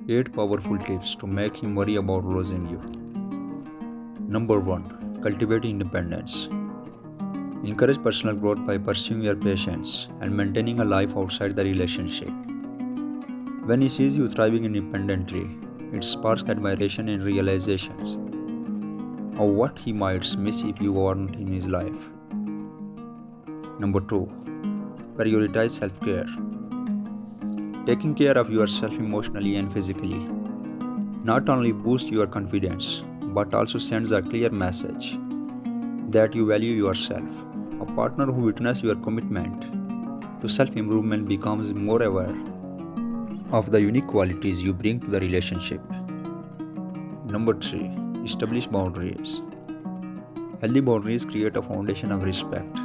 8 powerful tips to make him worry about losing you. Number 1. Cultivate independence. Encourage personal growth by pursuing your passions and maintaining a life outside the relationship. When he sees you thriving independently, it sparks admiration and realizations of what he might miss if you weren't in his life. Number 2. Perioritize self-care. Taking care of yourself emotionally and physically not only boosts your confidence but also sends a clear message that you value yourself. A partner who witnesses your commitment to self-improvement becomes more aware of the unique qualities you bring to the relationship. Number 3. Establish boundaries. Healthy boundaries create a foundation of respect.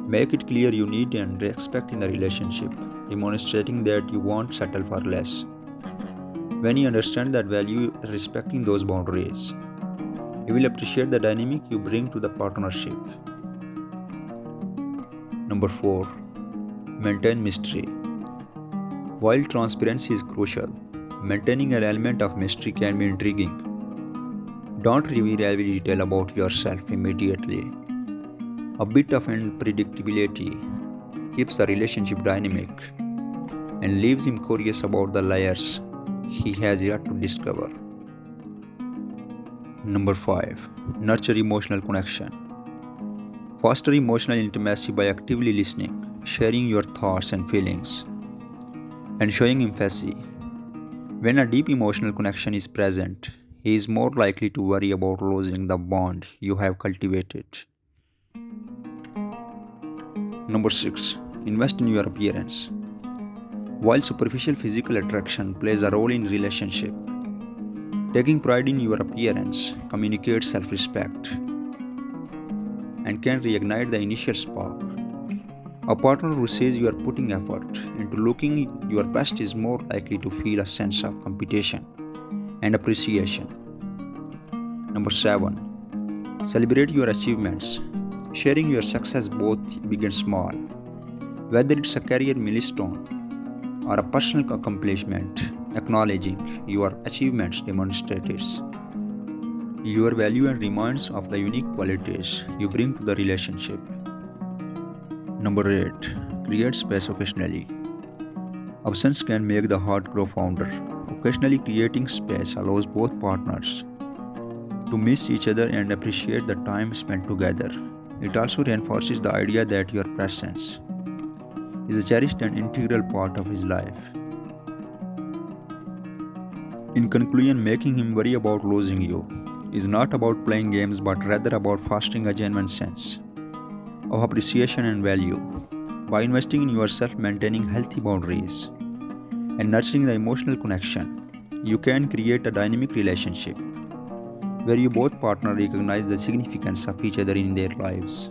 Make it clear you need and respect in the relationship, demonstrating that you won't settle for less. When you understand that value respecting those boundaries, you will appreciate the dynamic you bring to the partnership. Number 4. Maintain mystery. While transparency is crucial, maintaining an element of mystery can be intriguing. Don't reveal every detail about yourself immediately. A bit of unpredictability keeps the relationship dynamic and leaves him curious about the layers he has yet to discover. Number 5. Nurture emotional connection. Foster emotional intimacy by actively listening, sharing your thoughts and feelings, and showing empathy. When a deep emotional connection is present, he is more likely to worry about losing the bond you have cultivated. Number 6. Invest in your appearance. While superficial physical attraction plays a role in relationship, taking pride in your appearance communicates self-respect and can reignite the initial spark. A partner who says you are putting effort into looking your best is more likely to feel a sense of competition and appreciation. Number 7. Celebrate your achievements. Sharing your success both big and small, whether it's a career milestone or a personal accomplishment, acknowledging your achievements demonstrates your value and reminds of the unique qualities you bring to the relationship. Number 8. Create space occasionally. Absence can make the heart grow fonder. Occasionally creating space allows both partners to miss each other and appreciate the time spent together. It also reinforces the idea that your presence is a cherished and integral part of his life. In conclusion, making him worry about losing you is not about playing games but rather about fostering a genuine sense of appreciation and value. By investing in yourself, maintaining healthy boundaries, and nurturing the emotional connection, you can create a dynamic relationship where you both partners recognize the significance of each other in their lives.